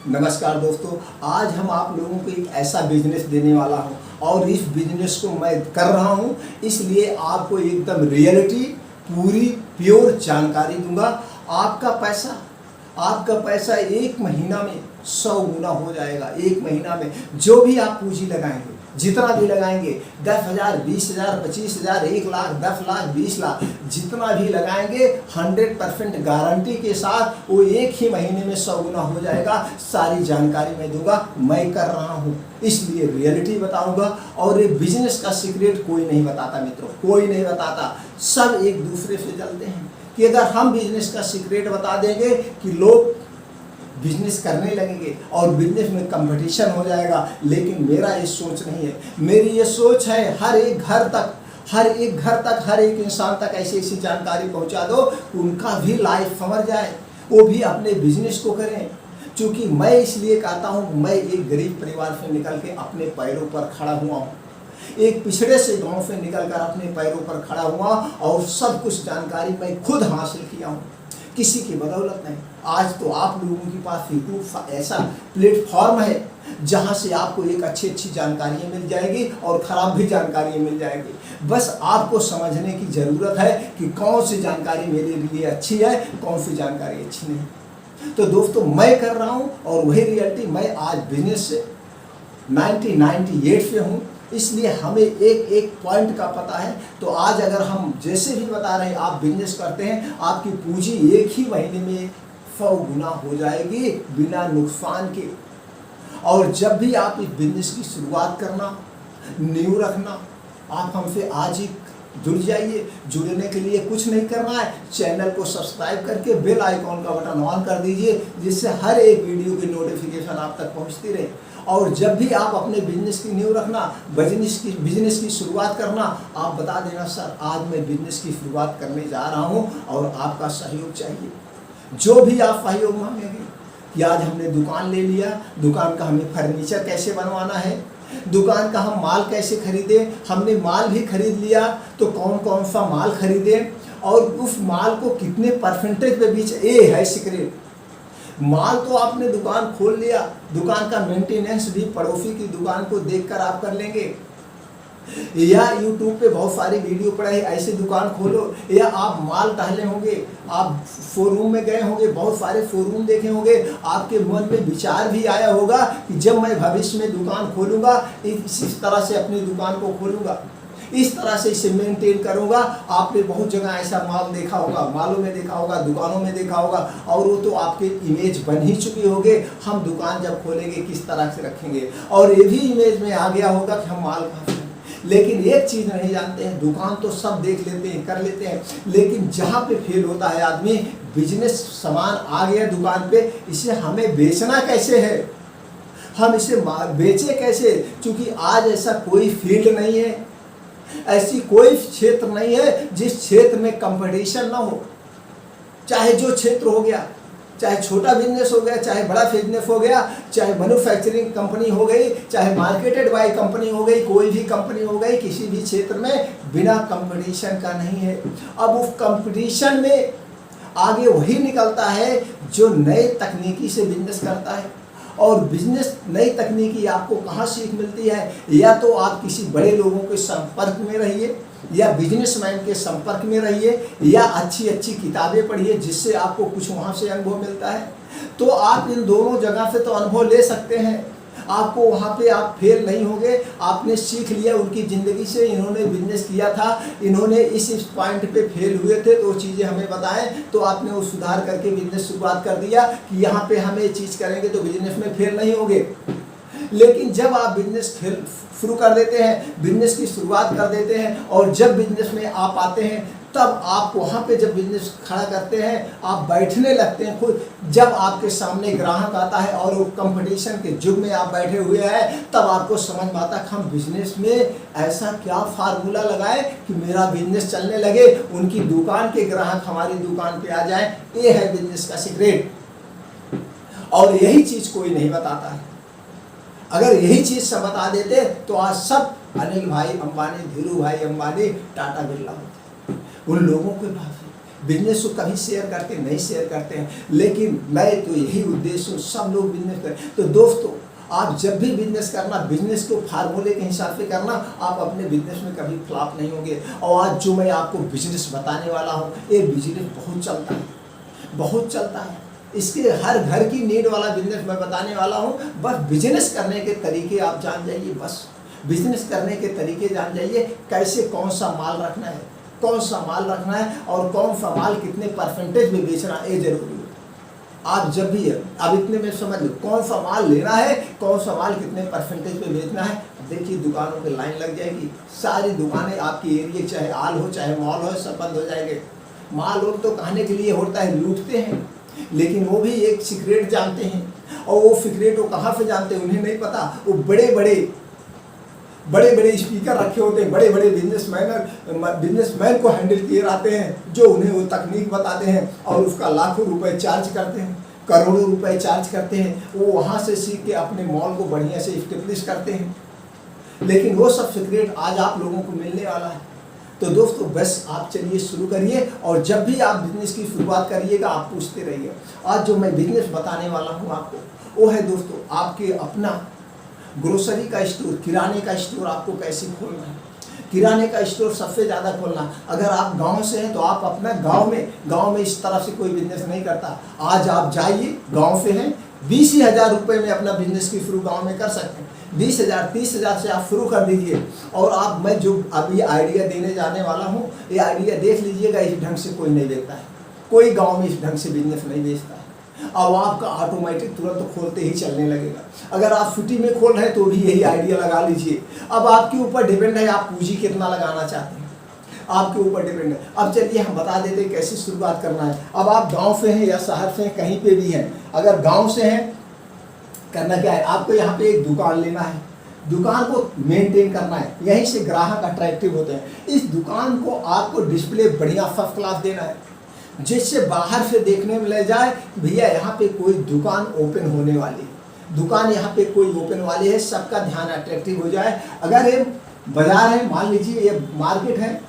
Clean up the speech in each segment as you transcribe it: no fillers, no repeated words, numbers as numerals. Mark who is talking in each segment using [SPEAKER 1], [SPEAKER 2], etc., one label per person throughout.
[SPEAKER 1] नमस्कार दोस्तों, आज हम आप लोगों को एक ऐसा बिजनेस देने वाला हूं और इस बिजनेस को मैं कर रहा हूं, इसलिए आपको एकदम रियलिटी पूरी प्योर जानकारी दूंगा। आपका पैसा एक महीना में 100 गुना हो जाएगा। एक महीना में जो भी आप पूंजी लगाएंगे, जितना भी लगाएंगे, 10,000, 20,000, 25,000, 1 लाख, 10 लाख, 20 लाख, जितना भी लगाएंगे 100% गारंटी के साथ वो एक ही महीने में 100 गुना हो जाएगा। सारी जानकारी मैं दूंगा, मैं कर रहा हूँ इसलिए रियलिटी बताऊंगा। और ये बिजनेस का सीक्रेट कोई नहीं बताता मित्रों, कोई नहीं बताता। सब एक दूसरे से चलते हैं कि अगर हम बिजनेस का सीक्रेट बता देंगे कि लोग बिजनेस करने लगेंगे और बिजनेस में कंपटीशन हो जाएगा। लेकिन मेरा ये सोच नहीं है, मेरी ये सोच है हर एक घर तक, हर एक इंसान तक ऐसी ऐसी जानकारी पहुंचा दो कि उनका भी लाइफ संवर जाए, वो भी अपने बिजनेस को करें। क्योंकि मैं इसलिए कहता हूँ, मैं एक गरीब परिवार से निकल के अपने पैरों पर खड़ा हुआ हूँ, एक पिछड़े से गांव से निकलकर अपने पैरों पर खड़ा हुआ और सब कुछ जानकारी मैं खुद हासिल किया हूँ, किसी की बदौलत नहीं। आज तो आप लोगों के पास यूट्यूब ऐसा प्लेटफॉर्म है जहां से आपको एक अच्छी जानकारियां मिल जाएगी और ख़राब भी जानकारियां मिल जाएगी। बस आपको समझने की ज़रूरत है कि कौन सी जानकारी मेरे लिए अच्छी है, कौन सी जानकारी अच्छी नहीं। तो दोस्तों, मैं कर रहा हूं और वही रियलिटी। मैं आज बिजनेस से 1998 से हूँ, इसलिए हमें एक एक पॉइंट का पता है। तो आज अगर हम जैसे भी बता रहे हैं, आप बिजनेस करते हैं, आपकी पूंजी एक ही महीने में 100 गुना हो जाएगी बिना नुकसान के। और जब भी आप इस बिजनेस की शुरुआत करना, न्यू रखना, आप हमसे आज ही जुड़ जाइए। जुड़ने के लिए कुछ नहीं करना है, चैनल को सब्सक्राइब करके बेल आइकॉन का बटन ऑन कर दीजिए, जिससे हर एक वीडियो की नोटिफिकेशन आप तक पहुंचती रहे। और जब भी आप अपने बिजनेस की न्यू रखना, बिजनेस की शुरुआत करना, आप बता देना सर आज मैं बिजनेस की शुरुआत करने जा रहा हूं और आपका सहयोग चाहिए। जो भी आप सहयोग मांगेंगे कि आज हमने दुकान ले लिया, दुकान का हमें फर्नीचर कैसे बनवाना है, दुकान का हम माल कैसे खरीदें, हमने माल भी खरीद लिया तो कौन कौन सा माल खरीदें और उस माल को कितने परसेंटेज पे बेचें, ये है सीक्रेट। माल तो आपने दुकान खोल लिया, दुकान का मेंटेनेंस भी पड़ोसी की दुकान को देखकर आप कर लेंगे। या यूट्यूब पे बहुत सारी वीडियो पड़े हैं, ऐसे दुकान खोलो। या आप माल टहले होंगे, आप शोरूम में गए होंगे, बहुत सारे शोरूम देखे होंगे, आपके मन में विचार भी आया होगा कि जब मैं भविष्य में दुकान खोलूँगा, इस तरह से अपनी दुकान को खोलूँगा, इस तरह से इसे मेंटेन करूँगा। आपने बहुत जगह ऐसा माल देखा होगा, मालों में देखा होगा, दुकानों में देखा होगा, और वो तो आपके इमेज बन ही चुकी होगी। हम दुकान जब खोलेंगे किस तरह से रखेंगे, और ये भी इमेज में आ गया होगा कि हम माल कहाँ से। लेकिन एक चीज़ नहीं जानते हैं, दुकान तो सब देख लेते हैं, कर लेते हैं, लेकिन जहाँ पे फेल होता है आदमी, बिजनेस सामान आ गया दुकान पे, इसे हमें बेचना कैसे है, हम इसे बेचें कैसे। क्योंकि आज ऐसा कोई फील्ड नहीं है, ऐसी कोई क्षेत्र नहीं है जिस क्षेत्र में कंपटीशन ना हो। चाहे जो क्षेत्र हो गया, चाहे छोटा बिजनेस हो गया, चाहे बड़ा बिजनेस हो गया, चाहे मैन्युफैक्चरिंग कंपनी हो गई, चाहे मार्केटेड बाय कंपनी हो गई, कोई भी कंपनी हो गई, किसी भी क्षेत्र में बिना कंपटीशन का नहीं है। अब उस कंपटीशन में आगे वही निकलता है जो नए तकनीकी से बिजनेस करता है। और बिजनेस नई तकनीकी आपको कहाँ सीख मिलती है, या तो आप किसी बड़े लोगों के संपर्क में रहिए, या बिजनेसमैन के संपर्क में रहिए, या अच्छी अच्छी किताबें पढ़िए जिससे आपको कुछ वहाँ से अनुभव मिलता है। तो आप इन दोनों जगह से तो अनुभव ले सकते हैं, आपको वहाँ पे आप फेल नहीं होंगे। आपने सीख लिया उनकी ज़िंदगी से, इन्होंने बिजनेस किया था, इन्होंने इस पॉइंट पे फेल हुए थे, तो वो चीज़ें हमें बताएं, तो आपने वो सुधार करके बिजनेस शुरुआत कर दिया कि यहाँ पे हम ये चीज़ करेंगे तो बिजनेस में फेल नहीं होंगे। लेकिन जब आप बिजनेस शुरू कर देते हैं, बिजनेस की शुरुआत कर देते हैं, और जब बिजनेस में आप आते हैं, तब आप वहाँ पे जब बिजनेस खड़ा करते हैं, आप बैठने लगते हैं खुद। जब आपके सामने ग्राहक आता है और वो कंपटीशन के युग में आप बैठे हुए हैं, तब आपको समझ में आता है कि हम बिजनेस में ऐसा क्या फार्मूला लगाए कि मेरा बिजनेस चलने लगे, उनकी दुकान के ग्राहक हमारी दुकान पे आ जाए। ये है बिजनेस का सीक्रेट, और यही चीज़ कोई नहीं बताता है। अगर यही चीज़ सब बता देते तो आज सब अनिल भाई अंबानी, धीरू भाई अंबानी, टाटा बिरला होते। उन लोगों के पास बिजनेस को कभी शेयर करते नहीं शेयर करते हैं, लेकिन मैं तो यही उद्देश्य हूँ सब लोग बिजनेस करें। तो दोस्तों, आप जब भी बिजनेस करना, बिजनेस को फार्मूले के हिसाब से करना, आप अपने बिजनेस में कभी फ्लॉप नहीं होंगे। और आज जो मैं आपको बिजनेस बताने वाला हूँ, ये बिजनेस बहुत चलता है, बहुत चलता है। इसके हर घर की नीड वाला बिजनेस मैं बताने वाला हूँ। बस बिजनेस करने के तरीके आप जान जाइए, बस बिजनेस करने के तरीके जान जाइए, कैसे कौन सा माल रखना है, कौन सा माल रखना है और कौन सा माल कितने परसेंटेज में बेचना है, ये जरूरी है। आप जब भी अब इतने में समझ लो कौन सा माल लेना है, कौन सा माल कितने परसेंटेज पे बेचना है। देखिए दुकानों की लाइन लग जाएगी, सारी दुकानें आपकी एरिया चाहे आल हो चाहे मॉल हो, सब बंद हो जाएंगे। माल लोग तो कहने के लिए होता है लूटते हैं, लेकिन वो भी एक सीक्रेट जानते हैं, और वो सीक्रेट वो कहाँ से जानते हैं उन्हें नहीं पता। वो बड़े बड़े स्पीकर रखे होते हैं, बड़े बड़े बिजनेसमैन को हैंडल किए रहते हैं, जो उन्हें वो तकनीक बताते हैं और उसका लाखों रुपए चार्ज करते हैं, करोड़ों रुपए चार्ज करते हैं। वो वहाँ से सीख के अपने मॉल को बढ़िया से इस्टेब्लिश करते हैं, लेकिन वो सब सीक्रेट आज आप लोगों को मिलने वाला है। तो दोस्तों बस आप चलिए शुरू करिए, और जब भी आप बिजनेस की शुरुआत करिएगा आप पूछते रहिए। आज जो मैं बिजनेस बताने वाला हूँ आपको, वो है दोस्तों आपके अपना ग्रोसरी का स्टोर, किराने का स्टोर आपको कैसे खोलना है। किराने का स्टोर सबसे ज़्यादा खोलना। अगर आप गांव से हैं तो आप अपना गांव में इस तरह से कोई बिजनेस नहीं करता। आज आप जाइए, गांव से हैं, 20,000 रुपये में अपना बिजनेस की शुरू गांव में कर सकते हैं। 20,000 30,000 से आप शुरू कर दीजिए। और आप, मैं जो अभी आइडिया देने जाने वाला हूँ, ये आइडिया देख लीजिएगा, इस ढंग से कोई नहीं बेचता है, कोई गाँव में इस ढंग से बिजनेस नहीं बेचता है। अब आपका ऑटोमेटिक तुरंत तो खोलते ही चलने लगेगा। अगर आप सिटी में खोल रहे हैं तो भी यही आइडिया लगा लीजिए। अब आपके ऊपर डिपेंड है आप पूंजी कितना लगाना चाहते हैं, आपके ऊपर डिपेंड है। अब चलिए हम बता देते हैं कैसे शुरुआत करना है। अब आप गांव से हैं या शहर से हैं, कहीं पे भी हैं, अगर गांव से हैं, करना क्या है, आपको यहाँ पे एक दुकान लेना है, दुकान को मेंटेन करना है, यहीं से ग्राहक अट्रैक्टिव होते हैं। इस दुकान को आपको डिस्प्ले बढ़िया फर्स्ट क्लास देना है, जिससे बाहर से देखने में ले जाए भैया यहाँ पे कोई दुकान ओपन होने वाली है, दुकान यहाँ पे कोई ओपन वाली है, सबका ध्यान अट्रैक्टिव हो जाए। अगर ये बाजार है, मान लीजिए ये मार्केट है,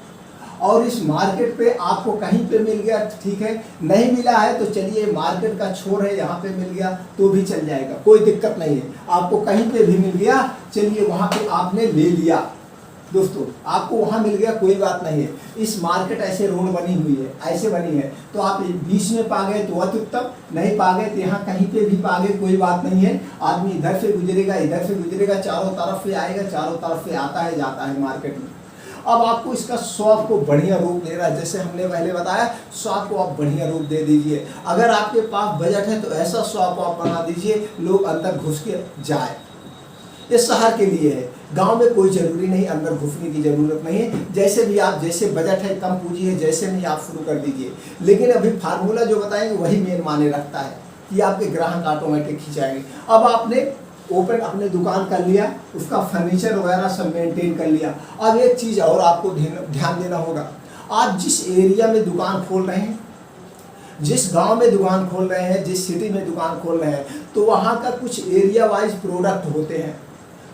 [SPEAKER 1] और इस मार्केट पे आपको कहीं पे मिल गया ठीक है, नहीं मिला है तो चलिए मार्केट का छोर है, यहाँ पे मिल गया तो भी चल जाएगा, कोई दिक्कत नहीं है। आपको कहीं पे भी मिल गया, चलिए वहाँ पे आपने ले लिया दोस्तों, आपको वहाँ मिल गया, कोई बात नहीं है। इस मार्केट ऐसे रोड बनी हुई है, ऐसे बनी है, तो आप बीच में पा गए तो अति उत्तम, नहीं पा गए तो यहाँ कहीं पे भी पा गए, कोई बात नहीं है। आदमी इधर से गुजरेगा, इधर से गुजरेगा, चारों तरफ से आएगा, चारों तरफ से आता है जाता है मार्केट में। अब आपको इसका शॉप को बढ़िया रूप दे रहा है, जैसे हमने पहले बताया, शॉप को आप बढ़िया रूप दे दीजिए। अगर आपके पास बजट है तो ऐसा शॉप आप बना दीजिए लोग अंदर घुस के जाए। ये शहर के लिए है, गांव में कोई ज़रूरी नहीं, अंदर घुसने की ज़रूरत नहीं है। जैसे भी आप, जैसे बजट है, कम पूंजी है, जैसे नहीं आप शुरू कर दीजिए। लेकिन अभी फार्मूला जो बताएंगे वही मेन माने रखता है कि आपके ग्राहक ऑटोमेटिक खिंचाएंगे। अब आपने ओपन अपने दुकान कर लिया, उसका फर्नीचर वगैरह सब मेंटेन कर लिया। अब एक चीज़ और आपको ध्यान देना होगा, आप जिस एरिया में दुकान खोल रहे हैं, जिस गांव में दुकान खोल रहे हैं, जिस सिटी में दुकान खोल रहे हैं, तो वहाँ का कुछ एरिया वाइज प्रोडक्ट होते हैं।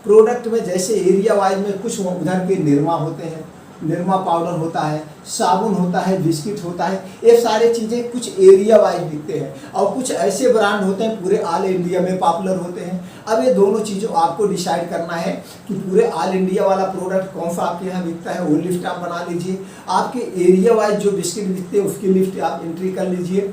[SPEAKER 1] प्रोडक्ट में जैसे एरिया वाइज में कुछ उधर के निरमा होते हैं, निरमा पाउडर होता है, साबुन होता है, बिस्किट होता है, ये सारे चीज़ें कुछ एरिया वाइज बिकते हैं। और कुछ ऐसे ब्रांड होते हैं पूरे ऑल इंडिया में पॉपुलर होते हैं। अब ये दोनों चीज़ों आपको डिसाइड करना है कि पूरे ऑल इंडिया वाला प्रोडक्ट कौन सा आपके यहाँ बिकता है, वो लिस्ट आप बना लीजिए। आपके एरिया वाइज जो बिस्किट बिकते हैं उसकी लिस्ट आप एंट्री कर लीजिए।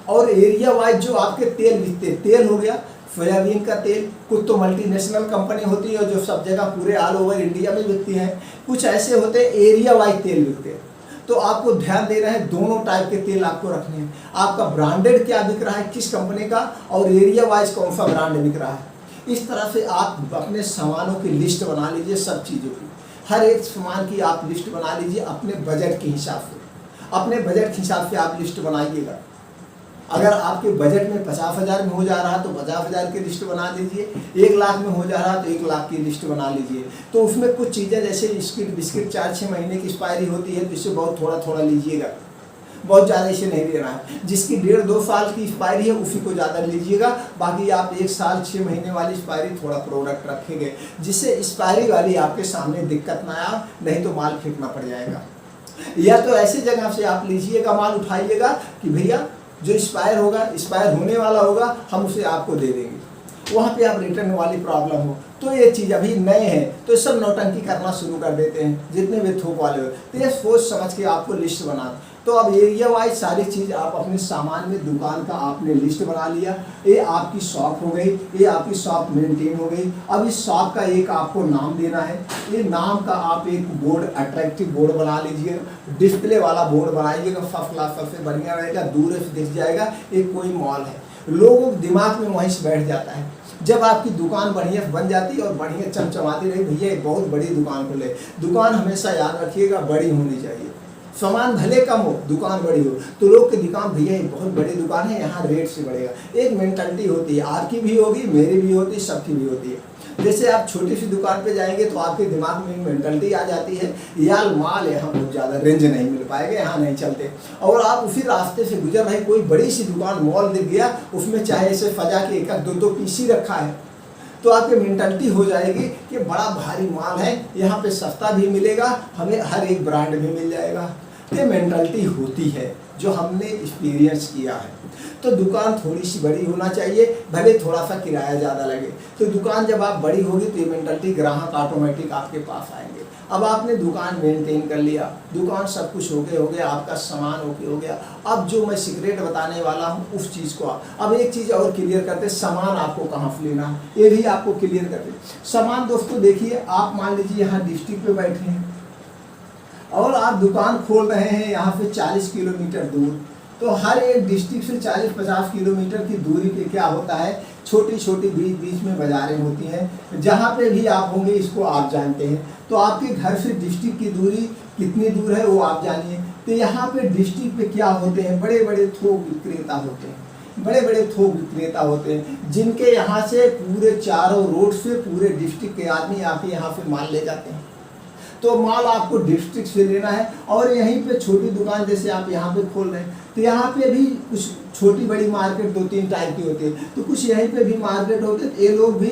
[SPEAKER 1] और एरिया वाइज जो आपके तेल बिकते हैं, तेल हो गया सोयाबीन का तेल, कुछ तो मल्टीनेशनल कंपनी होती है जो सब जगह पूरे ऑल ओवर इंडिया में बिकती हैं, कुछ ऐसे होते हैं एरिया वाइज तेल बिकते हैं। तो आपको ध्यान देना है, दोनों टाइप के तेल आपको रखने हैं। आपका ब्रांडेड क्या बिक रहा है, किस कंपनी का, और एरिया वाइज कौन सा ब्रांड बिक रहा है। इस तरह से आप अपने सामानों की लिस्ट बना लीजिए, सब चीज़ों की, हर एक सामान की आप लिस्ट बना लीजिए अपने बजट के हिसाब से। अपने बजट के हिसाब से आप लिस्ट बनाइएगा। अगर आपके बजट में 50,000 में हो जा रहा है तो 50,000 की लिस्ट बना दीजिए, 1 लाख में हो जा रहा है तो 1 लाख की लिस्ट बना लीजिए। तो उसमें कुछ चीज़ें जैसे बिस्किट 4-6 महीने की एक्सपायरी होती है, तो इससे बहुत थोड़ा थोड़ा लीजिएगा, बहुत ज़्यादा इसे नहीं लेना है। जिसकी 1.5-2 साल की एक्सपायरी है उसी को ज़्यादा लीजिएगा। बाकी आप 1 साल 6 महीने वाली एक्सपायरी थोड़ा प्रोडक्ट रखेंगे, जिससे एक्सपायरी वाली आपके सामने दिक्कत ना आए, नहीं तो माल फेंकना पड़ जाएगा। या तो ऐसी जगह से आप लीजिएगा, माल उठाइएगा कि भैया जो एक्सपायर होगा, एक्सपायर होने वाला होगा, हम उसे आपको दे देंगे, वहाँ पे आप रिटर्न वाली प्रॉब्लम हो। तो ये चीज़ अभी नए हैं तो सब नौटंकी करना शुरू कर देते हैं जितने भी थोक वाले हो। तो ये सोच समझ के आपको लिस्ट बना, तो अब एरिया वाइज सारी चीज़ आप अपने सामान में, दुकान का आपने लिस्ट बना लिया। ये आपकी शॉप हो गई, ये आपकी शॉप मेंटेन हो गई। अब इस शॉप का एक आपको नाम देना है। ये नाम का आप एक बोर्ड, अट्रैक्टिव बोर्ड बना लीजिए, डिस्प्ले वाला बोर्ड बनाइएगा, फर्स्ट क्लास सबसे बढ़िया रहेगा, दूर से दिख जाएगा ये कोई मॉल है, लोगों के दिमाग में वहीं से बैठ जाता है। जब आपकी दुकान बढ़िया बन जाती है और बढ़िया चमचमाती रही, भैया एक बहुत बड़ी दुकान खोले। दुकान हमेशा याद रखिएगा बड़ी होनी चाहिए, सामान भले कम हो, दुकान बड़ी हो, तो लोग के दुकान भैया एक बहुत बड़ी दुकान है, यहाँ रेट से बढ़ेगा। एक मेंटालिटी होती है, आपकी भी होगी, मेरी भी होती है, सबकी भी होती है। जैसे आप छोटी सी दुकान पे जाएंगे तो आपके दिमाग में मेंटालिटी आ जाती है, यार माल यहाँ बहुत ज़्यादा रेंज नहीं मिल पाएगा, यहाँ नहीं चलते। और आप उसी रास्ते से गुजर रहे, कोई बड़ी सी दुकान मॉल दिख गया, उसमें चाहे ऐसे फजा के एक दो पीसी रखा है, तो आपकी मेंटालिटी हो जाएगी कि बड़ा भारी माल है, यहाँ पे सस्ता भी मिलेगा, हमें हर एक ब्रांड भी मिल जाएगा। ये मेंटालिटी होती है जो हमने एक्सपीरियंस किया है। तो दुकान थोड़ी सी बड़ी होना चाहिए, भले थोड़ा सा किराया ज़्यादा लगे। तो दुकान जब आप बड़ी होगी तो ये मेंटालिटी, ग्राहक ऑटोमेटिक आपके पास आएंगे। अब आपने दुकान मेंटेन कर लिया, दुकान सब कुछ हो गया, आपका सामान हो गया। अब जो मैं सीक्रेट बताने वाला हूँ उस चीज़ को अब एक चीज़ और क्लियर करते, सामान आपको कहाँ से लेना है ये भी आपको क्लियर करते। सामान दोस्तों देखिए, आप मान लीजिए यहाँ डिस्ट्रिक्ट पे बैठे हैं और आप दुकान खोल रहे हैं यहाँ से 40 किलोमीटर दूर, तो हर एक डिस्ट्रिक्ट से 40-50 किलोमीटर की दूरी पे क्या होता है, छोटी छोटी बीच में बाजारें होती हैं। जहाँ पे भी आप होंगे इसको आप जानते हैं। तो आपके घर से डिस्ट्रिक्ट की दूरी कितनी दूर है वो आप जानिए। तो यहाँ पे डिस्ट्रिक्ट पे क्या होते हैं, बड़े बड़े थोक विक्रेता होते हैं, बड़े बड़े थोक विक्रेता होते हैं, जिनके यहाँ से पूरे चारों रोड से पूरे डिस्ट्रिक्ट के आदमी आके यहाँ से माल ले जाते हैं। तो माल आपको डिस्ट्रिक्ट से लेना है। और यहीं पे छोटी दुकान जैसे आप यहाँ पे खोल रहे हैं, तो यहाँ पे भी कुछ छोटी बड़ी मार्केट 2-3 टाइप की होती है। तो कुछ यहीं पे भी मार्केट होते हैं, ये लोग भी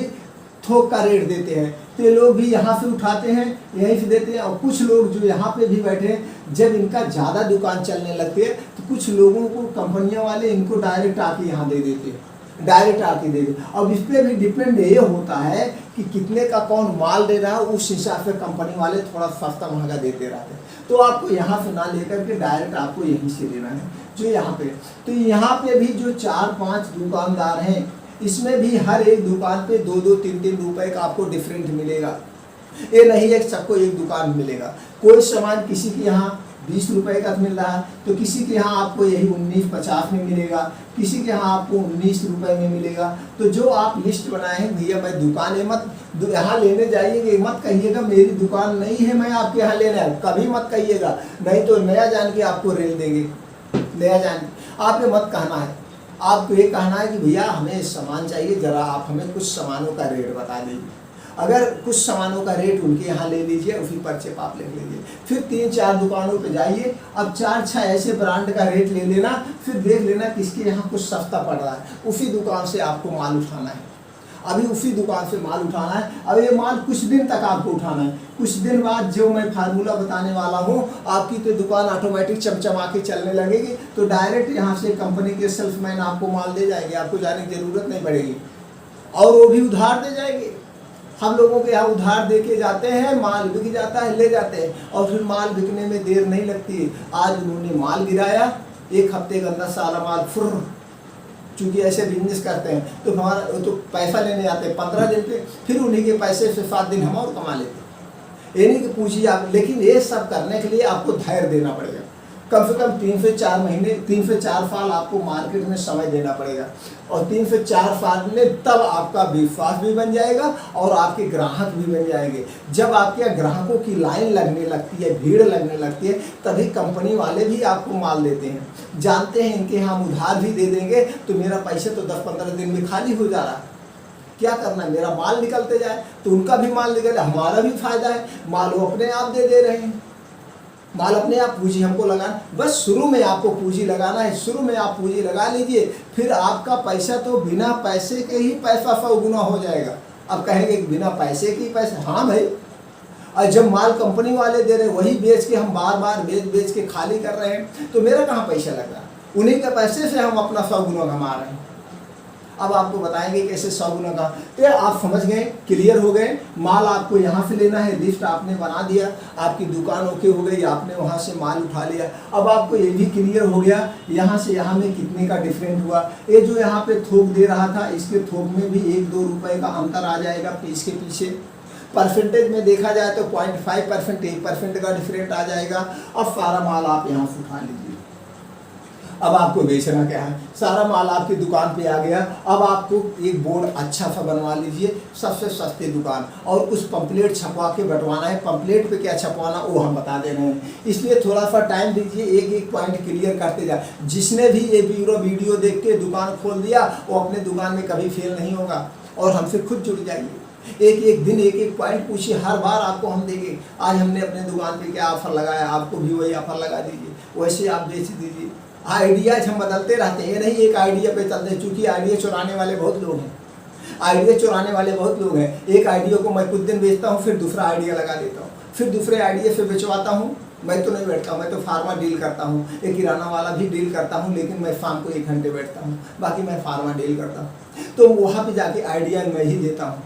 [SPEAKER 1] थोक का रेट देते हैं, तो ये लोग भी यहाँ से उठाते हैं, यहीं से देते हैं। और कुछ लोग जो यहाँ पे भी बैठे हैं, जब इनका ज़्यादा दुकान चलने लगती है तो कुछ लोगों को कंपनियों वाले इनको डायरेक्ट आके यहाँ दे देते हैं, डायरेक्ट आके दे दे। अब इस पर भी डिपेंड ये होता है कि कितने का कौन माल दे रहा है, उस हिसाब से कंपनी वाले थोड़ा सस्ता महंगा देते रहते हैं। तो आपको यहाँ से ना लेकर के डायरेक्ट आपको यहीं से लेना है जो यहाँ पे। तो यहाँ पे भी जो 4-5 दुकानदार हैं, इसमें भी हर एक दुकान पे 2-2, 3-3 रुपए का आपको डिफरेंट मिलेगा। ये नहीं है सबको एक दुकान मिलेगा। कोई सामान किसी के यहाँ 20 रुपए का मिल रहा है तो किसी के यहाँ आपको यही 19-50 में मिलेगा, किसी के यहाँ आपको 19 रुपए में मिलेगा। तो जो आप लिस्ट बनाए हैं, भैया मैं दुकान है मत यहाँ लेने जाइएगा, मत कहिएगा मेरी दुकान नहीं है मैं आपके यहाँ लेना है, कभी मत कहिएगा, नहीं तो नया जान के आपको रेल देंगे। नया जान आपने मत कहना है, आपको ये कहना है कि भैया हमें सामान चाहिए, ज़रा आप हमें कुछ सामानों का रेट बता दीजिए। अगर कुछ सामानों का रेट उनके यहाँ ले लीजिए, उसी पर्चे पर आप लिख लीजिए। फिर 3-4 दुकानों पे जाइए, अब 4-6 ऐसे ब्रांड का रेट ले लेना, फिर देख लेना किसके यहाँ कुछ सस्ता पड़ रहा है, उसी दुकान से आपको माल उठाना है। अभी उसी दुकान से माल उठाना है। अब ये माल कुछ दिन तक आपको उठाना है, कुछ दिन बाद जो मैं फार्मूला बताने वाला हूँ, आपकी तो दुकान ऑटोमेटिक चमचमा के चलने लगेगी। तो डायरेक्ट यहाँ से कंपनी के सेल्समैन आपको माल दे जाएंगे, आपको जाने की ज़रूरत नहीं पड़ेगी, और वो भी उधार दे जाएंगे। हम लोगों के यहाँ उधार दे के जाते हैं, माल बिक जाता है, ले जाते हैं, और फिर माल बिकने में देर नहीं लगती। आज उन्होंने माल गिराया, 1 हफ्ते के अंदर सारा माल फुर, चूँकि ऐसे बिजनेस करते हैं तो हमारा तो पैसा लेने आते हैं 15 दिन पे, फिर उन्हीं के पैसे से 7 दिन हम और कमा लेते हैं। ये नहीं कि पूछिए आप, लेकिन ये सब करने के लिए आपको धैर्य देना पड़ेगा। कम से कम 3 से 4 महीने, 3 से 4 साल आपको मार्केट में समय देना पड़ेगा, और 3 से 4 साल में तब आपका विश्वास भी बन जाएगा और आपके ग्राहक भी बन जाएंगे। जब आपके ग्राहकों की लाइन लगने लगती है, भीड़ लगने लगती है, तभी कंपनी वाले भी आपको माल देते हैं। जानते हैं इनके हम उधार भी दे देंगे तो मेरा पैसे तो 10-15 दिन में खाली हो जा रहा है, क्या करना है, मेरा माल निकलते जाए, तो उनका भी माल निकले, हमारा भी फायदा है। माल वो अपने आप दे रहे हैं, माल अपने आप, पूंजी हमको लगाना, बस शुरू में आपको पूंजी लगाना है। शुरू में आप पूंजी लगा लीजिए, फिर आपका पैसा तो बिना पैसे के ही पैसा 100 गुना हो जाएगा। अब कहेंगे कि बिना पैसे के ही पैसा, हाँ भाई, और जब माल कंपनी वाले दे रहे हैं वही बेच के हम बार बार बेच के खाली कर रहे हैं, तो मेरा कहाँ पैसा लग रहा है? उन्हीं के पैसे से हम अपना 100 गुना कमा रहे हैं। अब आपको बताएंगे कैसे 100 गुना का। तो आप समझ गए, क्लियर हो गए। माल आपको यहाँ से लेना है, लिस्ट आपने बना दिया, आपकी दुकान ओके हो गई, आपने वहाँ से माल उठा लिया। अब आपको ये भी क्लियर हो गया यहाँ से यहाँ में कितने का डिफरेंट हुआ। ये जो यहाँ पे थोक दे रहा था, इसके थोक में भी 1-2 रुपये का अंतर आ जाएगा पीस के पीछे। परसेंटेज में देखा जाए तो 0.5%, 1% का डिफरेंट आ जाएगा। अब सारा माल आप यहाँ से उठा लीजिए। अब आपको बेचना क्या है? सारा माल आपकी दुकान पे आ गया। अब आपको एक बोर्ड अच्छा सा बनवा लीजिए, सबसे सस्ती दुकान, और उस पंपलेट छपवा के बंटवाना है। पंपलेट पे क्या छपवाना वो हम बता दे रहे हैं, इसलिए थोड़ा सा टाइम दीजिए, एक एक पॉइंट क्लियर करते जाए। जिसने भी ये वीडियो देख के दुकान खोल दिया वो अपने दुकान में कभी फेल नहीं होगा, और हमसे खुद जुड़ जाइए। एक एक दिन एक एक पॉइंट पूछिए, हर बार आपको हम देंगे। आज हमने अपने दुकान पे क्या ऑफर लगाया, आपको भी वही ऑफर लगा दीजिए, वैसे आप बेच दीजिए। आइडियाज हम बदलते रहते हैं, ये नहीं एक आइडिया पे चलते हैं, चूँकि आइडिया चुराने वाले बहुत लोग हैं। आइडिया चुराने वाले बहुत लोग हैं। एक आइडिया को मैं कुछ दिन बेचता हूँ, फिर दूसरा आइडिया लगा देता हूँ, फिर दूसरे आइडिया से बेचवाता हूँ। मैं तो नहीं बैठता हूँ, मैं तो फार्मा डील करता हूँ, एक किराना वाला भी डील करता हूँ, लेकिन मैं शाम को 1 घंटे बैठता हूँ, बाकी मैं फार्मा डील करता हूँ। तो वहाँ पर जाके आइडिया मैं ही देता हूँ,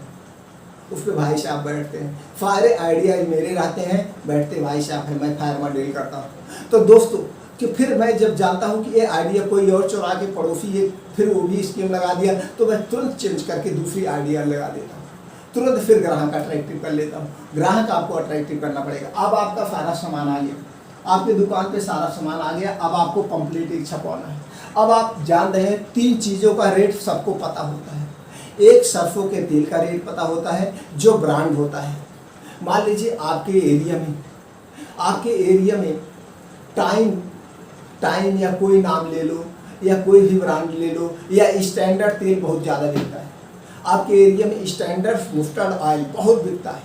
[SPEAKER 1] उस पर भाई साहब बैठते हैं। सारे आइडिया मेरे रहते हैं, बैठते भाई साहब है, मैं फार्मा डील करता हूँ। तो दोस्तों कि फिर मैं जब जानता हूँ कि ये आइडिया कोई और चुरा के पड़ोसी ये फिर वो भी स्कीम लगा दिया, तो मैं तुरंत चेंज करके दूसरी आइडिया लगा देता हूँ, तुरंत फिर ग्राहक अट्रैक्टिव कर लेता हूँ। ग्राहक आपको अट्रैक्टिव करना पड़ेगा। अब आपका सारा सामान आ गया, आपकी दुकान पे सारा सामान आ गया। अब आपको पंपलेट एक छपवाना है। अब आप जान रहे हैं 3 चीज़ों का रेट सबको पता होता है। एक सरसों के तेल का रेट पता होता है जो ब्रांड होता है। मान लीजिए आपके एरिया में टाइम या कोई नाम ले लो, या कोई भी ब्रांड ले लो, या स्टैंडर्ड तेल बहुत ज़्यादा बिकता है। आपके एरिया में स्टैंडर्ड मस्टर्ड ऑयल बहुत बिकता है।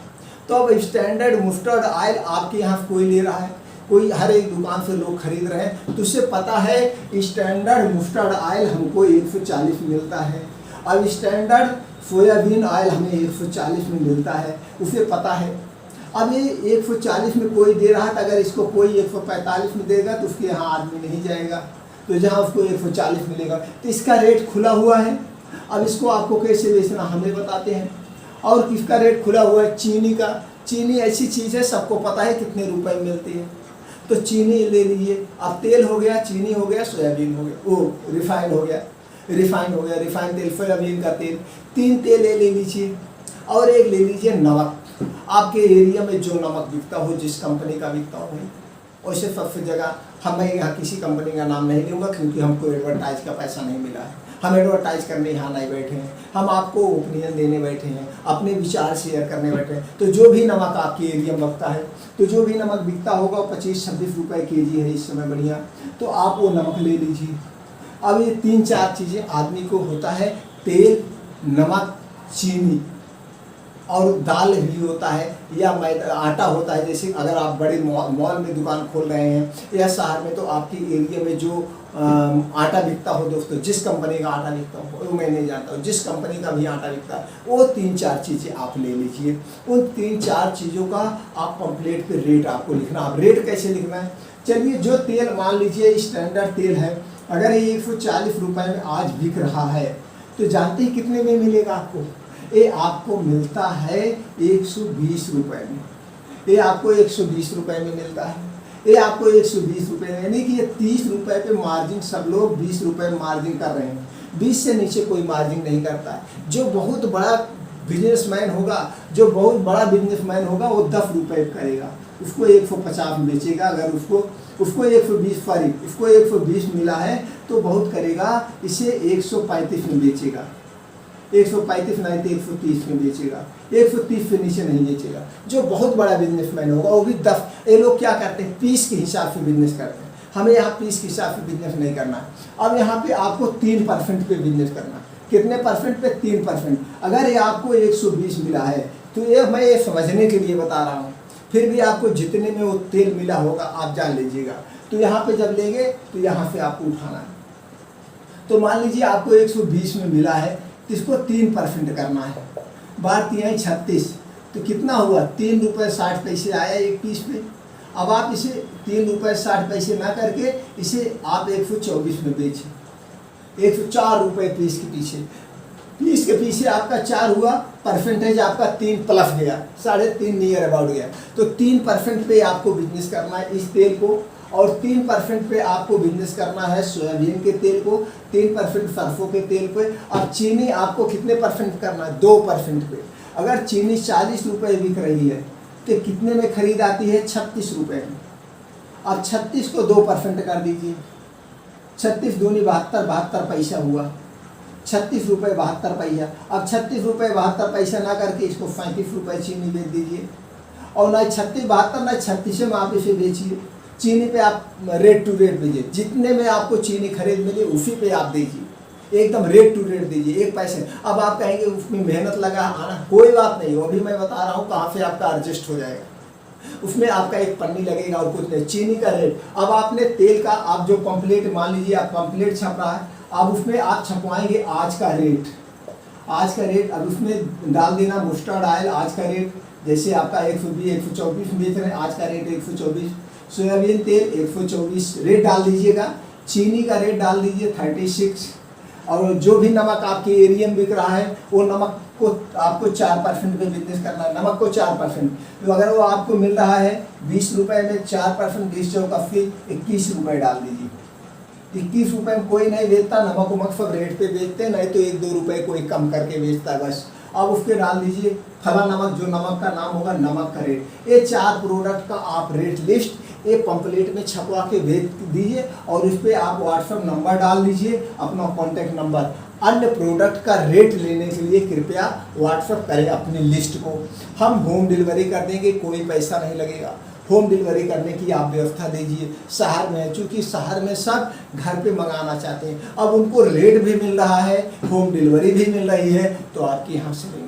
[SPEAKER 1] तो अब स्टैंडर्ड मस्टर्ड ऑयल आपके यहाँ कोई ले रहा है, कोई हर एक दुकान से लोग खरीद रहे हैं, तो उसे पता है स्टैंडर्ड मस्टर्ड ऑयल हमको 140 में मिलता है। अब स्टैंडर्ड सोयाबीन ऑयल हमें 140 में मिलता है, उसे पता है। अब ये 140 में कोई दे रहा था, अगर इसको कोई 145 में देगा तो उसके यहाँ आदमी नहीं जाएगा, तो जहाँ उसको 140 मिलेगा। तो इसका रेट खुला हुआ है। अब इसको आपको कैसे बेचना हमें बताते हैं। और किसका रेट खुला हुआ है? चीनी का। चीनी ऐसी चीज़ है सबको पता है कितने रुपए में मिलती है, तो चीनी ले लीजिए। अब तेल हो गया, चीनी हो गया, सोयाबीन हो गया, वो रिफाइंड हो गया, रिफाइंड तेल, सोयाबीन का तेल, 3 तेल ले लीजिए। और एक ले लीजिए नमक। आपके एरिया में जो नमक बिकता हो, जिस कंपनी का बिकता हो भाई, वैसे सबसे जगह हमें यहाँ किसी कंपनी का नाम नहीं लूँगा, क्योंकि हमको एडवर्टाइज का पैसा नहीं मिला है। हम एडवर्टाइज करने यहाँ नहीं बैठे हैं, हम आपको ओपिनियन देने बैठे हैं, अपने विचार शेयर करने बैठे हैं। तो जो भी नमक आपके एरिया में बिकता है, तो जो भी नमक बिकता होगा 25-26 रुपये kg है इस समय बढ़िया, तो आप वो नमक ले लीजिए। अब ये 3-4 चीज़ें आदमी को होता है, तेल, नमक, चीनी, और दाल भी होता है, या आटा होता है। जैसे अगर आप बड़े मॉल में दुकान खोल रहे हैं या शहर में, तो आपके एरिया में जो आटा बिकता हो दोस्तों, जिस कंपनी का आटा बिकता हो वो मैं नहीं जानता हूँ, जिस कंपनी का भी आटा बिकता है, वो 3-4 चीज़ें आप ले लीजिए। उन 3-4 चीज़ों का आप पंपलेट पे रेट आपको लिखना। अब रेट कैसे लिखना है? चलिए, जो तेल मान लीजिए स्टैंडर्ड तेल है, अगर ये 140 रुपये में आज बिक रहा है, तो जानते हैं कितने में मिलेगा आपको? ये आपको मिलता है 120 रुपये में। ये आपको 120 रुपये में मिलता है। ये आपको 120 रुपये में, यानी कि ये 30 रुपये पे मार्जिन, सब लोग 20 रुपये मार्जिन कर रहे हैं। 20 से नीचे कोई मार्जिन नहीं करता है। जो बहुत बड़ा बिजनेसमैन होगा, वो 10 रुपये करेगा, उसको 150 में बेचेगा। अगर उसको 120 मिला है तो बहुत करेगा, इसे 135 में बेचेगा। 135 नहीं तो 130 में बेचेगा, 130 से नीचे नहीं बेचेगा। जो बहुत बड़ा बिजनेसमैन होगा वो भी 10। ये लोग क्या करते हैं? पीस के हिसाब से बिजनेस करते हैं। हमें यहाँ पीस के हिसाब से बिजनेस नहीं करना है। अब यहाँ पे आपको 3% पे बिजनेस करना है। कितने परसेंट पे? 3%। अगर ये आपको 120 मिला है, तो ये मैं ये समझने के लिए बता रहा हूँ, फिर भी आपको जितने में वो तेल मिला होगा आप जान लीजिएगा। तो यहाँ पे जब लेंगे तो यहाँ से आपको उठाना है। तो मान लीजिए आपको 120 में मिला है, इसको 3% करना है। 3 36, तो कितना हुआ, 3 रुपये 60 पैसे आया एक पीस पे। अब आप इसे 3 रुपये 60 पैसे ना करके इसे आप 124 में बेचें, 104 रुपये पीस के पीछे। पीस के पीछे आपका 4 हुआ, परसेंटेज आपका 3 प्लस गया, 3.5 नियर अबाउट गया। तो 3% पे आपको बिजनेस करना है इस तेल को, और 3% पे आपको बिजनेस करना है सोयाबीन के तेल को, 3% सरसों के तेल पे। अब चीनी आपको कितने परसेंट करना है, 2% पे। अगर चीनी 40 रुपये बिक रही है तो कितने में खरीद आती है, 36 रुपये में। अब 36 को 2% कर दीजिए, 36 दूनी 72, 72 पैसा हुआ, 36 रुपये 72 पैसा। अब 36 रुपये 72 पैसा ना करके इसको 35 रुपये चीनी बेच दीजिए, और ना 36 72 ना 36 में आप इसे बेचिए। चीनी पे आप रेट टू रेट दीजिए, जितने में आपको चीनी खरीद मिले उसी पे आप दीजिए, एकदम रेट टू रेट दीजिए, 1 पैसे। अब आप कहेंगे उसमें मेहनत लगा आना, कोई बात नहीं, अभी मैं बता रहा हूँ कहाँ से आपका एडजस्ट हो जाएगा। उसमें आपका एक पन्नी लगेगा और कुछ नहीं। चीनी का रेट, अब आपने तेल का आप जो पंपलेट, मान लीजिए आप पंपलेट छप रहा है, अब उसमें आप छपवाएंगे आज का रेट, आज का रेट। अब उसमें डाल देना मस्टर्ड ऑयल आज का रेट, जैसे आपका 120 124 बेच रहे हैं, आज का रेट 124। सोयाबीन तेल 124 रेट डाल दीजिएगा। चीनी का रेट डाल दीजिए 36। और जो भी नमक आपके एरिया में बिक रहा है वो नमक को आपको 4% पे बिजनेस करना है, नमक को 4%। तो अगर वो आपको मिल रहा है 20 रुपये में 4%, 20 चौका 21 रुपये डाल दीजिए। 21 रुपये में कोई नहीं बेचता, नमक उमक सब रेट पे बेचते, नहीं तो 1-2 रुपये कोई कम करके बेचता है बस। अब उसके डाल दीजिए फला नमक, जो नमक का नाम होगा नमक का रेट। ये 4 प्रोडक्ट का आप रेट लिस्ट एक पंपलेट में छपवा के भेज दीजिए, और उस पर आप व्हाट्सएप नंबर डाल दीजिए, अपना कॉन्टैक्ट नंबर। अन्य प्रोडक्ट का रेट लेने के लिए कृपया व्हाट्सएप करें अपनी लिस्ट को, हम होम डिलीवरी कर देंगे, कोई पैसा नहीं लगेगा। होम डिलीवरी करने की आप व्यवस्था दीजिए। शहर में है, चूँकि शहर में सब घर पे मंगाना चाहते हैं, अब उनको रेट भी मिल रहा है, होम डिलीवरी भी मिल रही है, तो आपके यहाँ से लेंगे।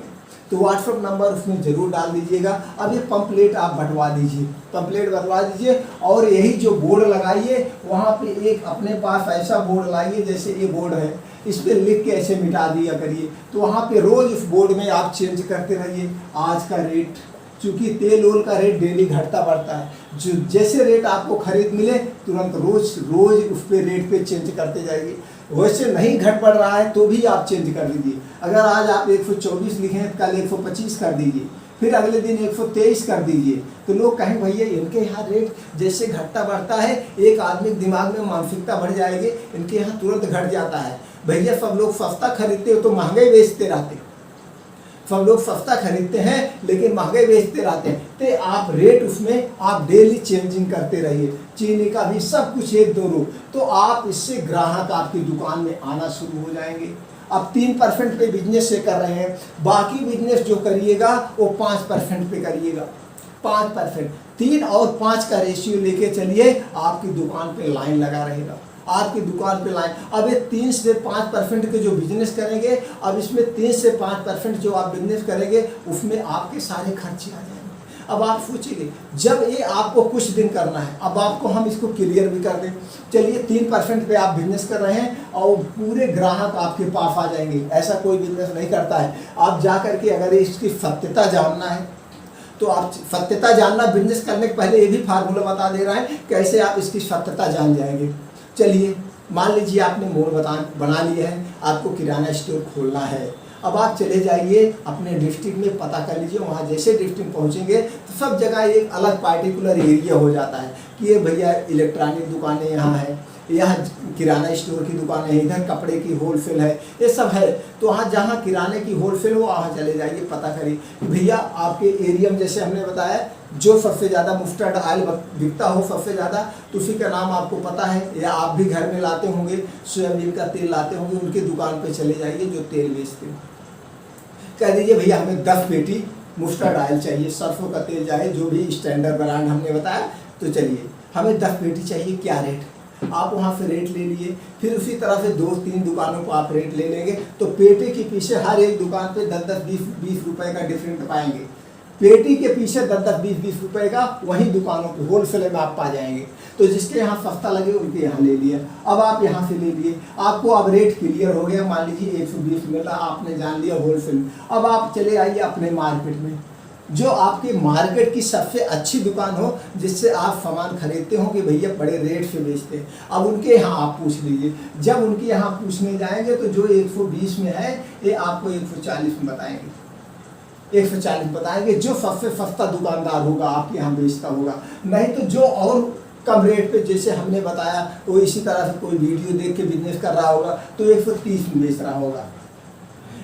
[SPEAKER 1] तो व्हाट्सएप नंबर उसमें ज़रूर डाल दीजिएगा। अब ये पंपलेट आप बंटवा दीजिए, पंपलेट बंटवा दीजिए, और यही जो बोर्ड लगाइए वहाँ पे एक अपने पास ऐसा बोर्ड लाइए, जैसे ये बोर्ड है, इस पर लिख के ऐसे मिटा दिया करिए। तो वहाँ पे रोज़ उस बोर्ड में आप चेंज करते रहिए आज का रेट, क्योंकि तेल ओल का रेट डेली घटता बढ़ता है। जो जैसे रेट आपको खरीद मिले तुरंत रोज रोज उस पर रेट पे चेंज करते जाइए। वैसे नहीं घट बढ़ रहा है तो भी आप चेंज कर दीजिए। अगर आज आप 124 लिखें, कल 125 कर दीजिए, फिर अगले दिन 123 कर दीजिए। तो लोग कहें भैया इनके यहाँ रेट जैसे घटता बढ़ता है, एक आदमी के दिमाग में मानसिकता बढ़ जाएगी, इनके यहाँ तुरंत घट जाता है। भैया सब लोग सस्ता खरीदते हो तो महंगे बेचते रहते, सब लोग सस्ता खरीदते हैं लेकिन महंगे बेचते रहते हैं। तो आप रेट उसमें आप डेली चेंजिंग करते रहिए, चीनी का भी सब कुछ 1-2 रू, तो आप इससे ग्राहक आपकी दुकान में आना शुरू हो जाएंगे। अब 3% पे बिजनेस से कर रहे हैं, बाकी बिजनेस जो करिएगा वो 5% पे करिएगा। 5%, 3 और 5 का रेशियो लेके चलिए, आपकी दुकान पे लाइन लगा रहेगा, आपकी दुकान पे लाइन। अब ये 3 से 5% के जो बिजनेस करेंगे, अब इसमें 3 से 5% जो आप बिजनेस करेंगे उसमें आपके सारे खर्चे आ जाएंगे। अब आप सोचिए, जब ये आपको कुछ दिन करना है, अब आपको हम इसको क्लियर भी कर दें, चलिए 3% पे आप बिजनेस कर रहे हैं और पूरे ग्राहक आपके पास आ जाएंगे। ऐसा कोई बिजनेस नहीं करता है। आप जा करके अगर इसकी सत्यता जानना है तो आप सत्यता जानना, बिजनेस करने के पहले ये भी फार्मूला बता दे रहा है कैसे आप इसकी सत्यता जान जाएंगे। चलिए मान लीजिए आपने मोड़ बना लिया है, आपको किराना स्टोर खोलना है। अब आप चले जाइए अपने डिस्ट्रिक्ट में, पता कर लीजिए, वहाँ जैसे डिस्ट्रिक्ट पहुँचेंगे तो सब जगह एक अलग पार्टिकुलर एरिया हो जाता है कि ये भैया इलेक्ट्रॉनिक दुकानें यहाँ है, यहाँ किराना स्टोर की दुकान है, इधर कपड़े की होलसेल है, ये सब है। तो वहाँ जहाँ किराने की होलसेल हो वहाँ चले जाइए, पता करिए भैया आपके एरिया में, जैसे हमने बताया, जो सबसे ज़्यादा मस्टर्ड ऑयल बिकता हो सबसे ज़्यादा, तो उसी का नाम आपको पता है, या आप भी घर में लाते होंगे, सोयाबीन का तेल लाते होंगे, उनकी दुकान पे चले जाइए जो तेल बेचते हो। कह दीजिए भैया हमें 10 पेटी मस्टर्ड ऑयल चाहिए, सरसों का तेल चाहे जो भी स्टैंडर्ड ब्रांड हमने बताया, तो चलिए हमें 10 पेटी चाहिए, क्या रेट? आप वहाँ से रेट ले लिए, फिर उसी तरह से 2-3 दुकानों को आप रेट ले लेंगे, तो पेटी के पीछे हर एक दुकान पे 10-10, 20-20 रुपये का डिफरेंट पाएंगे। पेटी के पीछे 10-10, 20-20 रुपये का वही दुकानों पे होलसेल में आप पा जाएंगे। तो जिसके यहाँ सस्ता लगे उनके यहाँ ले लिया, अब आप यहाँ से ले लिए, आपको अब रेट क्लियर हो गया, मान लीजिए 120 मिल रहा, आपने जान लिया होलसेल। अब आप चले आइए अपने मार्केट में, जो आपके मार्केट की सबसे अच्छी दुकान हो, जिससे आप सामान खरीदते हो कि भैया बड़े रेट से बेचते हैं। अब उनके यहाँ आप पूछ लीजिए, जब उनके यहाँ पूछने जाएंगे तो जो 120 में है ये आपको 140 में बताएंगे, 140 बताएंगे। जो सबसे सस्ता दुकानदार होगा आपके यहाँ बेचता होगा, नहीं तो जो और कम रेट पे जैसे हमने बताया वो इसी तरह से कोई वीडियो देख के बिजनेस कर रहा होगा तो 130 में बेच रहा होगा,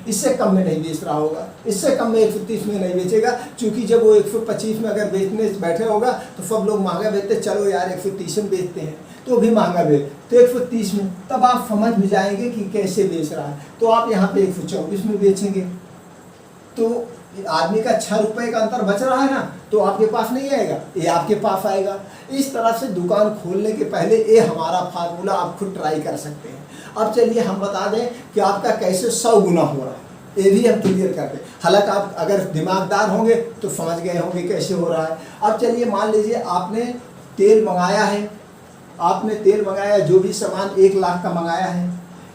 [SPEAKER 1] इससे कम में नहीं बेच रहा होगा, इससे कम में 130 में नहीं बेचेगा। क्योंकि जब वो 125 में अगर बेचने बैठे होगा तो सब लोग महंगा बेचते, चलो यार 130 में बेचते हैं तो भी महंगा बेच, तो 130 में, तब आप समझ में जाएंगे कि कैसे बेच रहा है। तो आप यहाँ पे 124 में बेचेंगे तो आदमी का 6 रुपए का अंतर बच रहा है ना, तो आपके पास नहीं आएगा, ये आपके पास आएगा। इस तरह से दुकान खोलने के पहले ये हमारा फार्मूला आप खुद ट्राई कर सकते हैं। अब चलिए हम बता दें कि आपका कैसे 100 गुना हो रहा है, ये भी हम क्लियर करते हैं। हालांकि आप अगर दिमागदार होंगे तो समझ गए होंगे कैसे हो रहा है। अब चलिए मान लीजिए आपने तेल मंगाया है, आपने तेल मंगाया, जो भी सामान 1 लाख का मंगाया है,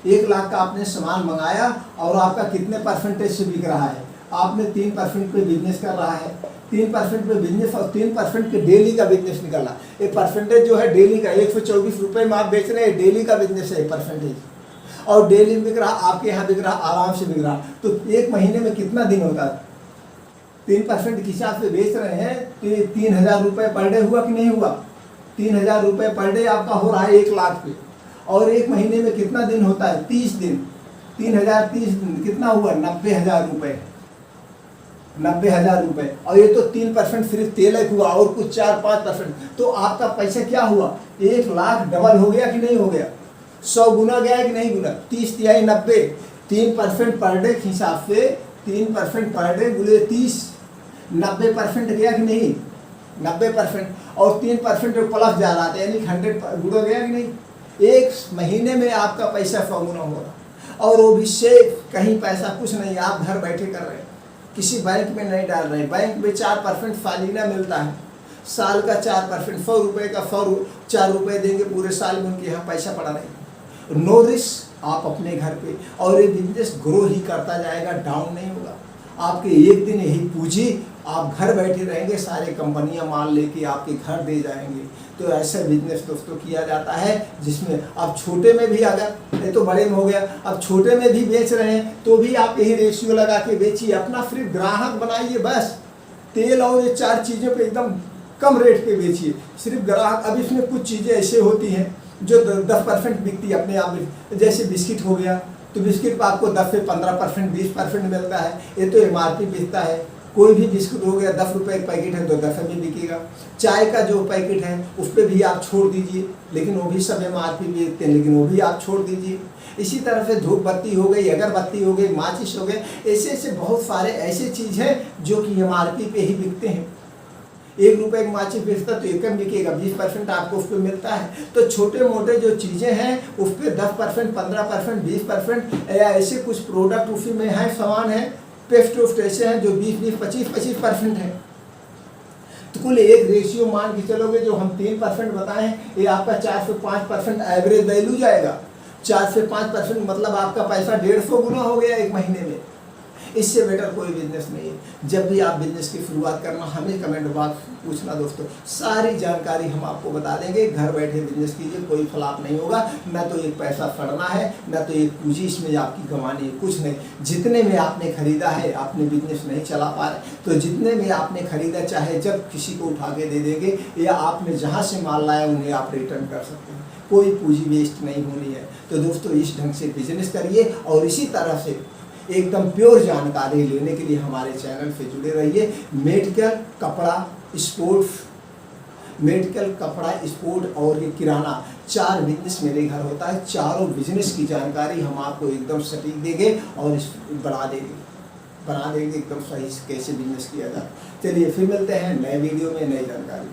[SPEAKER 1] 1 लाख का आपने सामान मंगाया और आपका कितने परसेंटेज से बिक रहा है, आपने 3% पे बिजनेस कर रहा है, 3% पे बिजनेस और 3% के डेली का बिजनेस निकल रहा है। एक परसेंटेज जो है डेली का 124 रुपये में आप बेच रहे हैं, डेली का बिजनेस है परसेंटेज, और डेली बिक रहा, आपके यहाँ बिक रहा, आराम से बिक रहा। तो 1 महीने में कितना दिन होता है, 3% के हिसाब से बेच रहे हैं तो 3000 रुपये पर डे हुआ कि नहीं हुआ, 3000 रुपये पर डे आपका हो रहा है 1 लाख पे, और 1 महीने में कितना दिन होता है, 30 दिन, 3000 30 दिन कितना हुआ, 90,000 रुपये, 90,000 रुपये। और ये तो 3% सिर्फ तेल हुआ और कुछ 4-5%, तो आपका पैसा क्या हुआ, 1 लाख डबल हो गया कि नहीं हो गया, 100 गुना गया कि नहीं गुना, 30 तिहाई 90, 3% पर डे के हिसाब से 3% पर डे गुले 30, 90% गया कि नहीं, 90%, और 3% प्लस जा रहा था यानी 100 गुना गया कि नहीं। 1 महीने में आपका पैसा 100 गुना हो रहा, और वो भी से कहीं पैसा कुछ नहीं, आप घर बैठे कर रहे हैं, किसी बैंक में नहीं डाल रहे। बैंक में 4% सालाना मिलता है, साल का 4%, 100 रुपये का 4 रुपये देंगे पूरे साल में, उनके यहाँ पैसा पड़ा नहीं। नो रिस्क, आप अपने घर पे, और ये बिजनेस ग्रो ही करता जाएगा, डाउन नहीं होगा। आपके एक दिन यही पूंजी, आप घर बैठे रहेंगे, सारे कंपनियां माल लेके आपके घर दे जाएंगे। तो ऐसा बिजनेस दोस्तों किया जाता है जिसमें अब छोटे में भी, अगर ये तो बड़े में हो गया, अब छोटे में भी बेच रहे हैं तो भी आप यही रेशियो लगा के बेचिए, अपना सिर्फ ग्राहक बनाइए बस। तेल और ये 4 चीज़ों पे एकदम कम रेट पे बेचिए, सिर्फ ग्राहक। अब इसमें कुछ चीज़ें ऐसे होती हैं जो 10% बिकती है अपने आप, जैसे बिस्किट हो गया, तो बिस्किट पर आपको 10 से 15%, 20% मिलता है, ये तो MRP बिकता है। कोई भी बिस्कुट हो गया 10 रुपये का पैकेट है तो 10 में बिकेगा। चाय का जो पैकेट है उस पर भी आप छोड़ दीजिए, लेकिन वो भी सब MRP बेचते हैं, लेकिन वो भी आप छोड़ दीजिए। इसी तरह से धूप बत्ती हो गई, अगरबत्ती हो गई, माचिस हो गए, ऐसे ऐसे बहुत सारे ऐसे चीज़ हैं जो कि MRP पे ही बिकते हैं। 1 रुपये की माचिस बेचता तो 1 में बिकेगा, 20% आपको उस पर मिलता है। तो छोटे मोटे जो चीज़ें हैं उस पर 10%, 15%, 20% या ऐसे कुछ प्रोडक्ट उसी में है, सामान है, पेस्ट वेस्ट ऐसे हैं जो 20, 25% है। तो कुल एक रेशियो मान के चलोगे, जो हम 3% बताएं, ये आपका 4 से 5% एवरेज वैल्यू जाएगा। 4 से 5% मतलब आपका पैसा 150 गुना हो गया 1 महीने में। इससे बेटर कोई बिजनेस नहीं है। जब भी आप बिजनेस की शुरुआत करना, हमें कमेंट बॉक्स पूछना दोस्तों, सारी जानकारी हम आपको बता देंगे। घर बैठे बिजनेस कीजिए, कोई फ्लॉप नहीं होगा। न तो एक पैसा फड़ना है, न तो एक पूंजी इसमें आपकी कमानी है, कुछ नहीं। जितने में आपने खरीदा है, आपने बिजनेस नहीं चला पा रहे, तो जितने में आपने खरीदा, चाहे जब किसी को उठा के दे देंगे, या आपने जहाँ से माल लाया उन्हें आप रिटर्न कर सकते हैं। कोई पूंजी वेस्ट नहीं होनी है। तो दोस्तों इस ढंग से बिजनेस करिए, और इसी तरह से एकदम प्योर जानकारी लेने के लिए हमारे चैनल से जुड़े रहिए। मेडिकल, कपड़ा, स्पोर्ट्स, मेडिकल, कपड़ा, स्पोर्ट और ये किराना, 4 बिजनेस मेरे घर होता है। चारों बिजनेस की जानकारी हम आपको एकदम सटीक देंगे और बना देंगे एकदम सही कैसे बिजनेस किया जाए। चलिए फिर मिलते हैं नए वीडियो में नई जानकारी।